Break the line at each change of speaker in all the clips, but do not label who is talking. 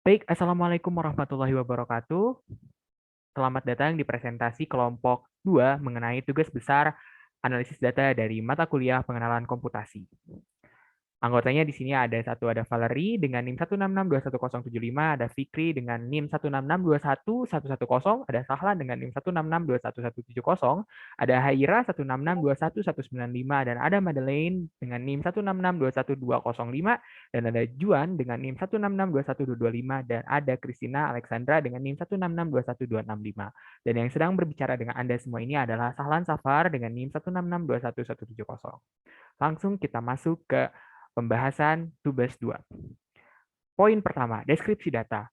Baik, Assalamualaikum warahmatullahi wabarakatuh. Selamat datang di presentasi kelompok 2 mengenai tugas besar analisis data dari mata kuliah pengenalan komputasi. Anggotanya di sini ada Valerie dengan NIM 166217075, ada Fikri dengan NIM 166211110, ada Sahlan dengan NIM 166211170, ada Haira 166211195, dan ada Madeleine dengan NIM 166211205, dan ada Juan dengan NIM 1662125, dan ada Christina Alexandra dengan NIM 1662265. Dan yang sedang berbicara dengan Anda semua ini adalah Sahlan Safar dengan NIM 166211170. Langsung kita masuk ke pembahasan tugas 2. Poin pertama, deskripsi data.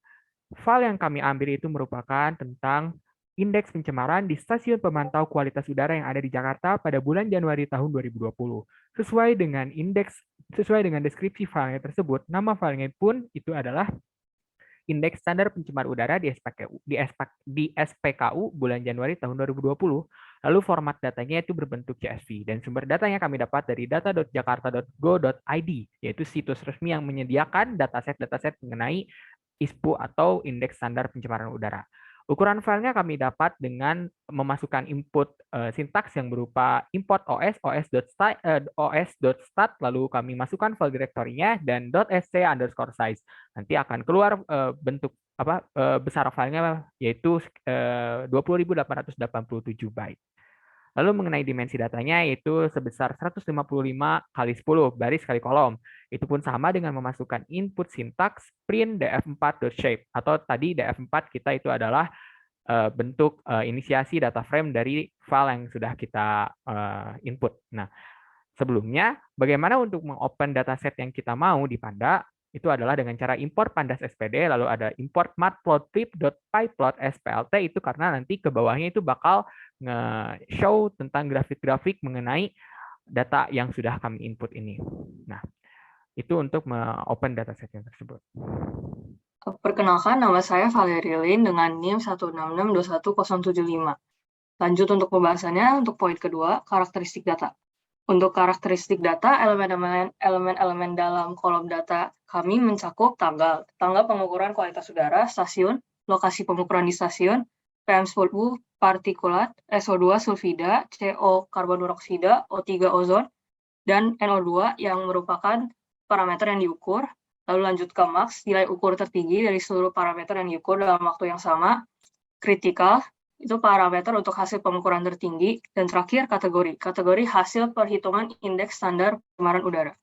File yang kami ambil itu merupakan tentang indeks pencemaran di stasiun pemantau kualitas udara yang ada di Jakarta pada bulan Januari tahun 2020. Sesuai dengan deskripsi filenya tersebut, nama filenya pun itu adalah Indeks Standar Pencemar Udara di SPKU bulan Januari tahun 2020. Lalu format datanya itu berbentuk CSV dan sumber datanya kami dapat dari data.jakarta.go.id, yaitu situs resmi yang menyediakan dataset mengenai ISPU atau Indeks Standar Pencemaran Udara. Ukuran filenya kami dapat dengan memasukkan input sintaks yang berupa import os.stat, lalu kami masukkan file direktorinya dan .sc_size. Nanti akan keluar bentuk besar filenya yaitu 20.887 byte. Lalu mengenai dimensi datanya yaitu sebesar 155 kali 10 baris kali kolom. Itu pun sama dengan memasukkan input sintaks print df4.shape, atau tadi df4 kita itu adalah bentuk inisiasi data frame dari file yang sudah kita input. Nah, sebelumnya bagaimana untuk mengopen dataset yang kita mau di Panda? Itu adalah dengan cara import pandas SPD, lalu ada import matplotlib.pyplot.splt, itu karena nanti ke bawahnya itu bakal nge-show tentang grafik-grafik mengenai data yang sudah kami input ini. Nah, itu untuk open dataset yang tersebut.
Perkenalkan, nama saya Valerie Lin dengan NIM 166211075. Lanjut untuk pembahasannya, untuk poin kedua, karakteristik data. Untuk karakteristik data, elemen-elemen dalam kolom data kami mencakup tanggal pengukuran kualitas udara, stasiun, lokasi pengukuran di stasiun, PM10, partikulat, SO2 sulfida, CO karbon dioksida, O3 ozon, dan NO2 yang merupakan parameter yang diukur. Lalu lanjut ke max, nilai ukur tertinggi dari seluruh parameter yang diukur dalam waktu yang sama. Kritikal, itu parameter untuk hasil pengukuran tertinggi. Dan terakhir, kategori hasil perhitungan indeks standar pencemaran udara.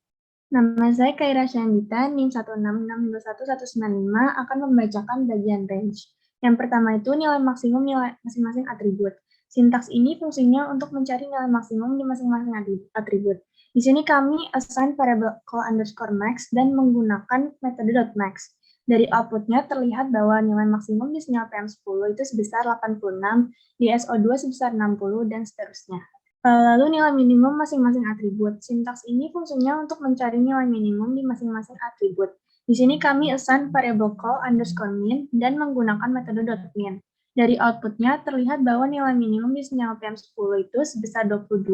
Nama saya Kaira Syandita, NIM 166211195 akan membacakan bagian range. Yang pertama itu nilai maksimum nilai masing-masing atribut. Sintaks ini fungsinya untuk mencari nilai maksimum di masing-masing atribut. Di sini kami assign variable call_max dan menggunakan metode .max. Dari outputnya terlihat bahwa nilai maksimum di sinyal PM10 itu sebesar 86, di SO2 sebesar 60, dan seterusnya. Lalu nilai minimum masing-masing atribut. Sintaks ini fungsinya untuk mencari nilai minimum di masing-masing atribut. Di sini kami assign variable call_min dan menggunakan metode .min. Dari outputnya terlihat bahwa nilai minimum di sinyal PM10 itu sebesar 22,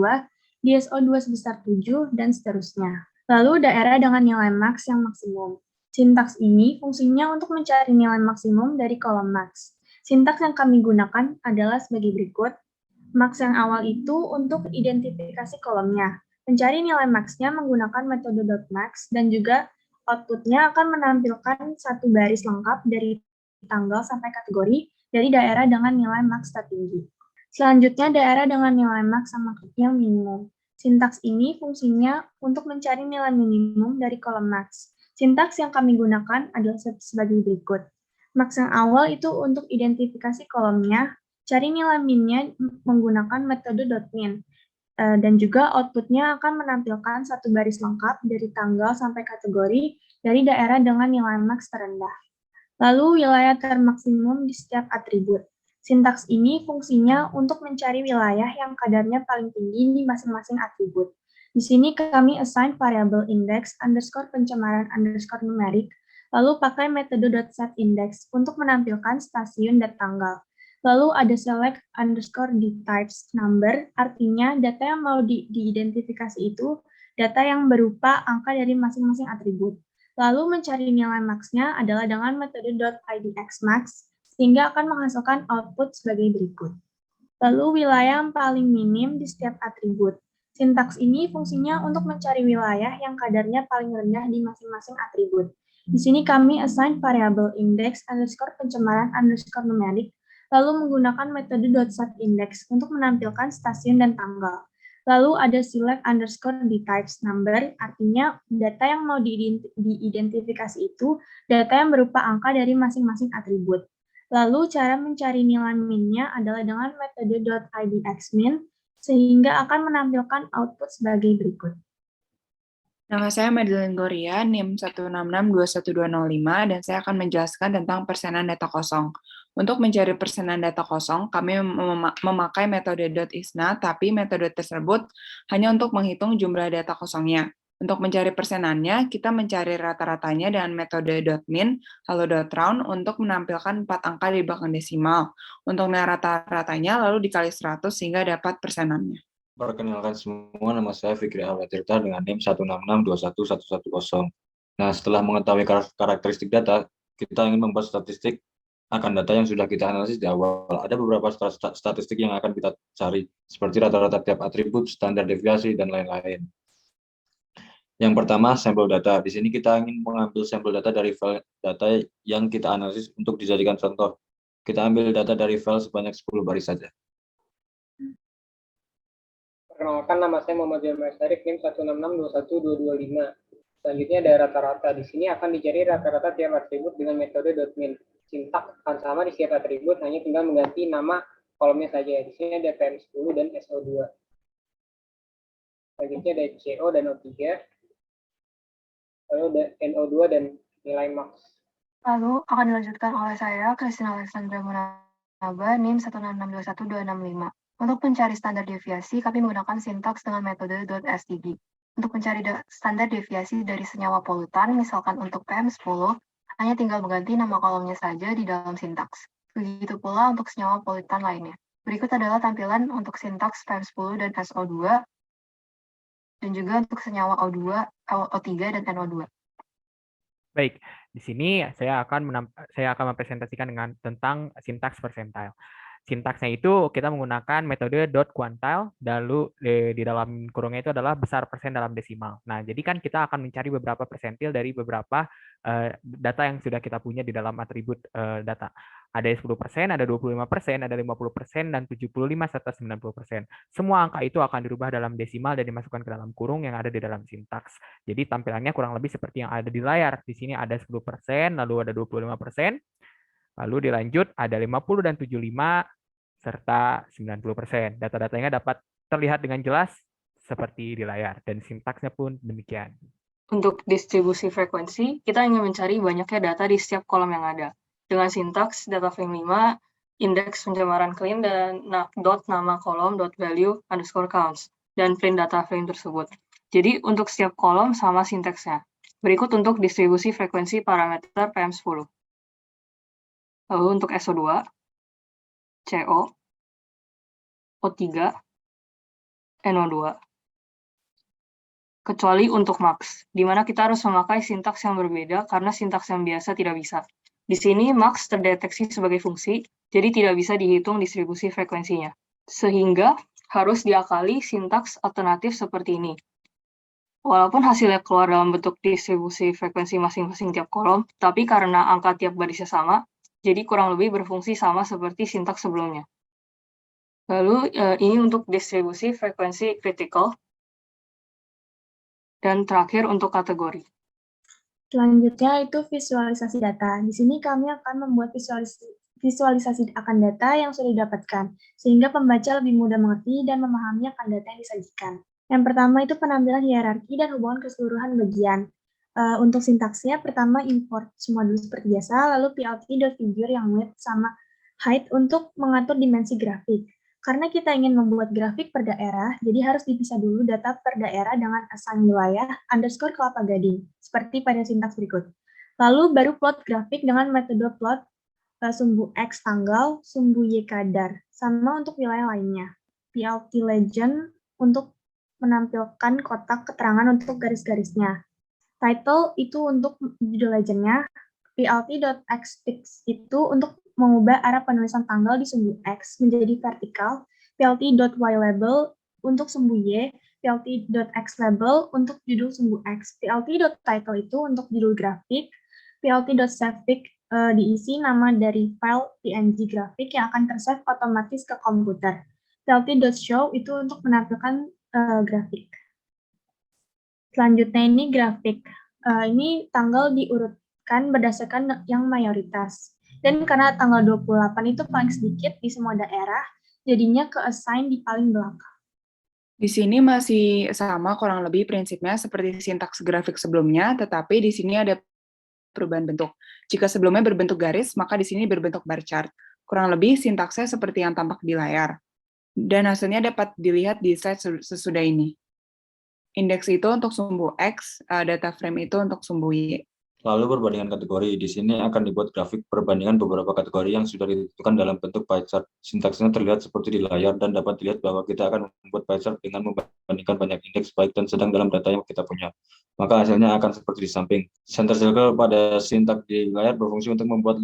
di SO2 sebesar 7, dan seterusnya. Lalu daerah dengan nilai max yang maksimum. Sintaks ini fungsinya untuk mencari nilai maksimum dari kolom max. Sintaks yang kami gunakan adalah sebagai berikut. Max yang awal itu untuk identifikasi kolomnya. Mencari nilai max-nya menggunakan metode .max dan juga outputnya akan menampilkan satu baris lengkap dari tanggal sampai kategori dari daerah dengan nilai max tertinggi. Selanjutnya daerah dengan nilai max sama yang minimum. Sintaks ini fungsinya untuk mencari nilai minimum dari kolom max. Sintaks yang kami gunakan adalah sebagai berikut. Max yang awal itu untuk identifikasi kolomnya. Cari nilai min-nya menggunakan metode .min, dan juga outputnya akan menampilkan satu baris lengkap dari tanggal sampai kategori dari daerah dengan nilai max terendah. Lalu wilayah termaksimum di setiap atribut. Sintaks ini fungsinya untuk mencari wilayah yang kadarnya paling tinggi di masing-masing atribut. Di sini kami assign variabel index underscore pencemaran underscore numerik, lalu pakai metode .setIndex untuk menampilkan stasiun dan tanggal. Lalu ada select underscore dtypes number, artinya data yang mau diidentifikasi itu data yang berupa angka dari masing-masing atribut. Lalu mencari nilai max-nya adalah dengan metode .idxmax, sehingga akan menghasilkan output sebagai berikut. Lalu wilayah yang paling minim di setiap atribut. Sintaks ini fungsinya untuk mencari wilayah yang kadarnya paling rendah di masing-masing atribut. Di sini kami assign variabel index underscore pencemaran underscore numerik, lalu menggunakan metode .setIndex untuk menampilkan stasiun dan tanggal. Lalu ada select underscore dtypes number, artinya data yang mau diidentifikasi itu data yang berupa angka dari masing-masing atribut. Lalu cara mencari nilai min-nya adalah dengan metode .idxmin, sehingga akan menampilkan output sebagai berikut.
Nama saya Madeline Gloria, NIM 166-21205, dan saya akan menjelaskan tentang persenan data kosong. Untuk mencari persenan data kosong, kami memakai metode .isna, tapi metode tersebut hanya untuk menghitung jumlah data kosongnya. Untuk mencari persenannya, kita mencari rata-ratanya dengan metode .min, lalu .round untuk menampilkan 4 angka di belakang desimal. Untuk nilai rata-ratanya, lalu dikali 100 sehingga dapat persenannya.
Perkenalkan semua, nama saya Fikri Awal-Tirta dengan NIM 166-21110. Nah, setelah mengetahui karakteristik data, kita ingin membuat statistik akan data yang sudah kita analisis di awal. Ada beberapa statistik yang akan kita cari, seperti rata-rata tiap atribut, standar deviasi, dan lain-lain. Yang pertama, sampel data. Di sini kita ingin mengambil sampel data dari file data yang kita analisis untuk dijadikan contoh. Kita ambil data dari file sebanyak 10 baris saja.
Perkenalkan, nama saya Muhammad Jamal Syarif, NIM 166-21225. Selanjutnya ada rata-rata. Di sini akan dicari rata-rata tiap atribut dengan metode .min. Sintak akan sama di setiap atribut, hanya tinggal mengganti nama kolomnya saja. Di sini ada PM10 dan SO2. Selanjutnya ada CO dan O3. Lalu ada NO2 dan nilai max.
Lalu akan dilanjutkan oleh saya, Christina Alexandra Munaba, NIM 166-21265. Untuk mencari standar deviasi, kami menggunakan sintaks dengan metode .std. Untuk mencari standar deviasi dari senyawa polutan, misalkan untuk PM10, hanya tinggal mengganti nama kolomnya saja di dalam sintaks. Begitu pula untuk senyawa polutan lainnya. Berikut adalah tampilan untuk sintaks PM10 dan SO2, dan juga untuk senyawa O2, O3, dan NO2.
Baik, di sini saya akan mempresentasikan tentang sintaks percentile. Sintaksnya itu kita menggunakan metode .quantile, lalu di dalam kurungnya itu adalah besar persen dalam desimal. Nah, jadi kan kita akan mencari beberapa persentil dari beberapa data yang sudah kita punya di dalam atribut data. Ada 10%, ada 25%, ada 50%, dan 75 serta 90%. Semua angka itu akan dirubah dalam desimal dan dimasukkan ke dalam kurung yang ada di dalam sintaks. Jadi tampilannya kurang lebih seperti yang ada di layar. Di sini ada 10%, lalu ada 25%, lalu dilanjut ada 50 dan 75 serta 90%. Data-datanya dapat terlihat dengan jelas seperti di layar dan sintaksnya pun demikian.
Untuk distribusi frekuensi, kita ingin mencari banyaknya data di setiap kolom yang ada. Dengan sintaks data frame 5, indeks pencemaran clean, dan nama kolom .value underscore counts, dan print data frame tersebut. Jadi untuk setiap kolom sama sintaksnya. Berikut untuk distribusi frekuensi parameter PM10. Lalu untuk SO2, CO, O3, NO2. Kecuali untuk max, di mana kita harus memakai sintaks yang berbeda karena sintaks yang biasa tidak bisa. Di sini max terdeteksi sebagai fungsi, jadi tidak bisa dihitung distribusi frekuensinya. Sehingga harus diakali sintaks alternatif seperti ini. Walaupun hasilnya keluar dalam bentuk distribusi frekuensi masing-masing tiap kolom, tapi karena angka tiap barisnya sama, jadi kurang lebih berfungsi sama seperti sintaks sebelumnya. Lalu ini untuk distribusi frekuensi critical. Dan terakhir untuk kategori.
Selanjutnya itu visualisasi data. Di sini kami akan membuat visualisasi akan data yang sudah didapatkan, sehingga pembaca lebih mudah mengerti dan memahami akan data yang disajikan. Yang pertama itu penampilan hierarki dan hubungan keseluruhan bagian. Untuk sintaksnya, pertama import semua dulu seperti biasa, lalu plt.figure yang width sama height untuk mengatur dimensi grafik. Karena kita ingin membuat grafik per daerah, jadi harus dipisah dulu data per daerah dengan assign wilayah underscore kelapa gading, seperti pada sintaks berikut. Lalu baru plot grafik dengan metode plot sumbu X tanggal, sumbu Y kadar, sama untuk wilayah lainnya. PLT legend untuk menampilkan kotak keterangan untuk garis-garisnya. Title itu untuk judul legendnya, plt.xfix itu untuk mengubah arah penulisan tanggal di sumbu X menjadi vertikal, plt.ylabel untuk sumbu Y, plt.xlabel untuk judul sumbu X, plt.title itu untuk judul grafik, plt.savefig diisi nama dari file PNG grafik yang akan tersave otomatis ke komputer. plt.show itu untuk menampilkan grafik. Selanjutnya ini grafik. Ini tanggal diurutkan berdasarkan yang mayoritas. Dan karena tanggal 28 itu paling sedikit di semua daerah, jadinya ke-assign di paling belakang.
Di sini masih sama kurang lebih prinsipnya seperti sintaks grafik sebelumnya, tetapi di sini ada perubahan bentuk. Jika sebelumnya berbentuk garis, maka di sini berbentuk bar chart. Kurang lebih sintaksnya seperti yang tampak di layar. Dan hasilnya dapat dilihat di slide sesudah ini. Indeks itu untuk sumbu X, data frame itu untuk sumbu Y.
Lalu perbandingan kategori. Di sini akan dibuat grafik perbandingan beberapa kategori yang sudah ditentukan dalam bentuk pie chart. Sintaksnya terlihat seperti di layar dan dapat dilihat bahwa kita akan membuat pie chart dengan membandingkan banyak indeks baik dan sedang dalam data yang kita punya. Maka hasilnya akan seperti di samping. Center circle pada sintaks di layar berfungsi untuk membuat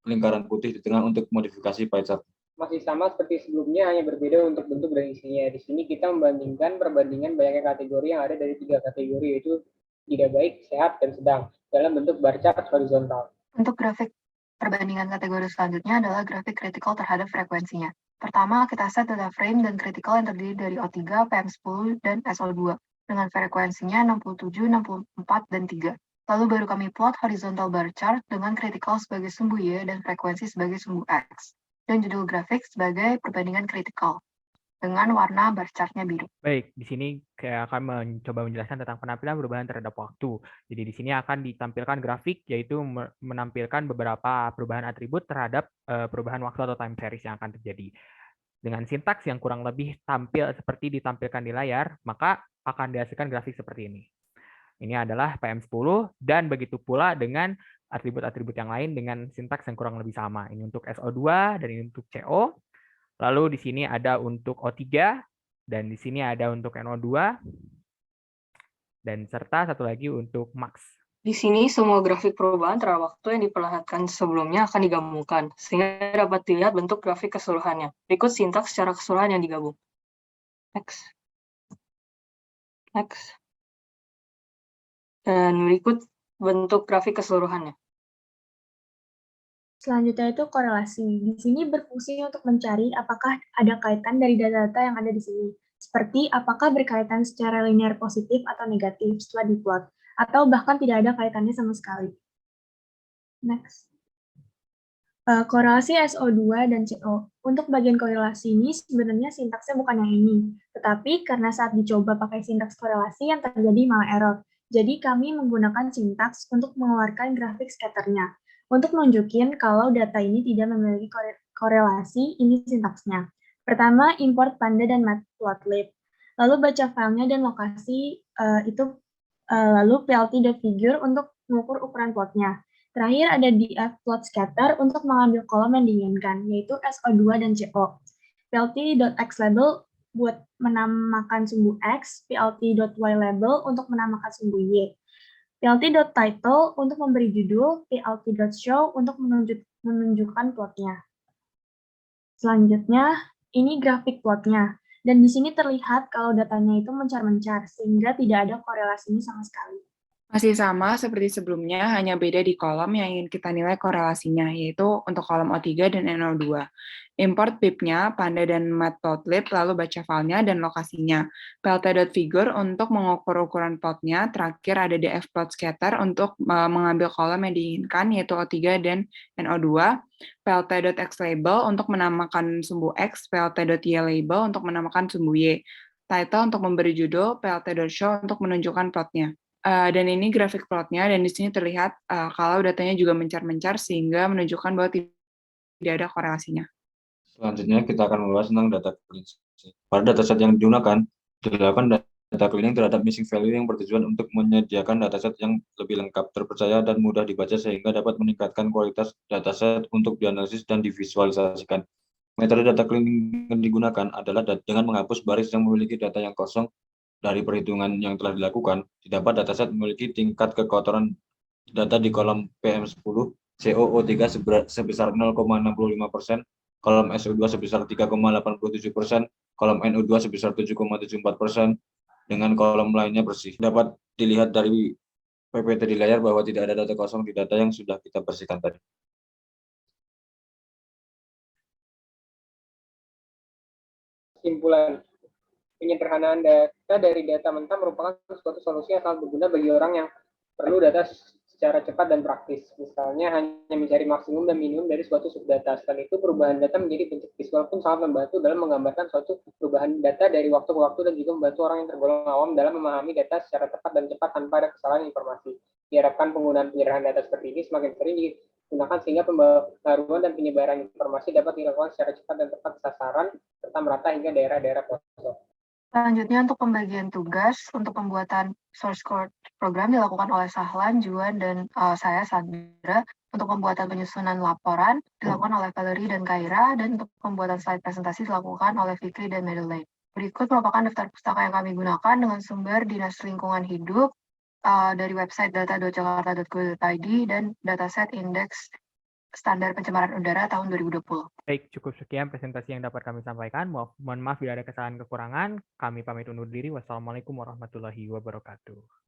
lingkaran putih di tengah untuk modifikasi pie chart.
Masih sama seperti sebelumnya, hanya berbeda untuk bentuk dan isinya. Di sini kita membandingkan perbandingan banyaknya kategori yang ada dari 3 kategori, yaitu tidak baik, sehat, dan sedang, dalam bentuk bar chart horizontal.
Untuk grafik perbandingan kategori selanjutnya adalah grafik kritikal terhadap frekuensinya. Pertama, kita set data frame dan kritikal yang terdiri dari O3, PM10, dan SO2, dengan frekuensinya 67, 64, dan 3. Lalu baru kami plot horizontal bar chart dengan kritikal sebagai sumbu Y dan frekuensi sebagai sumbu X. Dan judul grafik sebagai perbandingan kritikal dengan warna bar chart-nya biru.
Baik, di sini saya akan mencoba menjelaskan tentang penampilan perubahan terhadap waktu. Jadi di sini akan ditampilkan grafik, yaitu menampilkan beberapa perubahan atribut terhadap perubahan waktu atau time series yang akan terjadi. Dengan sintaks yang kurang lebih tampil seperti ditampilkan di layar, maka akan dihasilkan grafik seperti ini. Ini adalah PM10, dan begitu pula dengan atribut-atribut yang lain dengan sintaks yang kurang lebih sama. Ini untuk SO2 dan ini untuk CO. Lalu di sini ada untuk O3 dan di sini ada untuk NO2 dan serta satu lagi untuk max.
Di sini semua grafik perubahan terhadap waktu yang diperlihatkan sebelumnya akan digabungkan sehingga dapat dilihat bentuk grafik keseluruhannya. Berikut sintaks secara keseluruhan yang digabung. Next. Dan berikut bentuk grafik keseluruhannya.
Selanjutnya itu korelasi. Di sini berfungsi untuk mencari apakah ada kaitan dari data-data yang ada di sini. Seperti apakah berkaitan secara linear positif atau negatif setelah diplot, atau bahkan tidak ada kaitannya sama sekali. Next. Korelasi SO2 dan CO. Untuk bagian korelasi ini sebenarnya sintaksnya bukan yang ini, tetapi karena saat dicoba pakai sintaks korelasi yang terjadi malah error. Jadi kami menggunakan sintaks untuk mengeluarkan grafik scatternya. Untuk nunjukin kalau data ini tidak memiliki korelasi, ini sintaksnya. Pertama, import panda dan matplotlib. Lalu baca filenya dan lokasi lalu plt.figure untuk mengukur ukuran plotnya. Terakhir ada df.plot_scatter untuk mengambil kolom yang diinginkan, yaitu SO2 dan CO. plt.xlabel buat menamakan sumbu X, plt.ylabel untuk menamakan sumbu Y. plt.title untuk memberi judul, plt.show untuk menunjukkan plotnya. Selanjutnya, ini grafik plotnya. Dan di sini terlihat kalau datanya itu mencar-mencar, sehingga tidak ada korelasinya sama sekali.
Masih sama seperti sebelumnya, hanya beda di kolom yang ingin kita nilai korelasinya, yaitu untuk kolom O3 dan NO2. Import pip-nya, panda dan matplotlib, lalu baca filenya dan lokasinya. plt.figure untuk mengukur ukuran plotnya, terakhir ada df.plot_scatter untuk mengambil kolom yang diinginkan, yaitu O3 dan NO2. plt.xlabel untuk menamakan sumbu X, plt.ylabel untuk menamakan sumbu Y. Title untuk memberi judul, plt.show untuk menunjukkan plotnya. Dan ini grafik plotnya, dan di sini terlihat kalau datanya juga mencar-mencar sehingga menunjukkan bahwa tidak ada korelasinya.
Selanjutnya kita akan membahas tentang data cleaning. Pada dataset yang digunakan, dilakukan data cleaning terhadap missing value yang bertujuan untuk menyediakan dataset yang lebih lengkap, terpercaya, dan mudah dibaca sehingga dapat meningkatkan kualitas dataset untuk dianalisis dan divisualisasikan. Metode data cleaning yang digunakan adalah dengan menghapus baris yang memiliki data yang kosong dari perhitungan yang telah dilakukan, didapat dataset memiliki tingkat kekotoran data di kolom PM10, COO3 sebesar 0,65%, kolom SO2 sebesar 3,87%, kolom NO2 sebesar 7,74%, dengan kolom lainnya bersih. Dapat dilihat dari PPT di layar bahwa tidak ada data kosong di data yang sudah kita bersihkan tadi.
Kesimpulan, penyederhanaan data dari data mentah merupakan suatu solusi yang sangat berguna bagi orang yang perlu data secara cepat dan praktis. Misalnya hanya mencari maksimum dan minimum dari suatu subdata. Selain itu, perubahan data menjadi bentuk visual pun sangat membantu dalam menggambarkan suatu perubahan data dari waktu ke waktu dan juga membantu orang yang tergolong awam dalam memahami data secara tepat dan cepat tanpa ada kesalahan informasi. Diharapkan penggunaan penyerahan data seperti ini semakin sering digunakan sehingga pembaruan dan penyebaran informasi dapat dilakukan secara cepat dan tepat sasaran serta merata hingga daerah-daerah pelosok.
Selanjutnya untuk pembagian tugas untuk pembuatan source code program dilakukan oleh Sahlan, Juan, dan saya Sandra. Untuk pembuatan penyusunan laporan dilakukan oleh Valerie dan Kaira, dan untuk pembuatan slide presentasi dilakukan oleh Fikri dan Madeleine. Berikut merupakan daftar pustaka yang kami gunakan dengan sumber Dinas Lingkungan Hidup dari website data.jakarta.go.id dan dataset indeks standar pencemaran udara tahun 2020.
Baik, cukup sekian presentasi yang dapat kami sampaikan. Mohon maaf bila ada kesalahan kekurangan. Kami pamit undur diri. Wassalamualaikum warahmatullahi wabarakatuh.